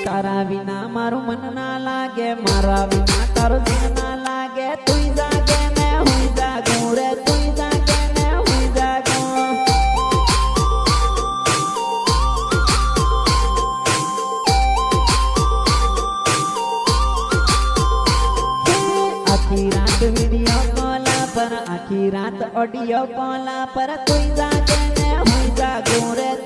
तारा विना मारू मन ना लागे, मारा विना तारो दिन ना लागे। तू जागे मैं हुई जागूं रे, तू जागे मैं हुई जागूं। आखी रात वीडियो कॉल पर, आखी रात ऑडियो कॉल पर। तू जागे मैं हुई जागूं रे।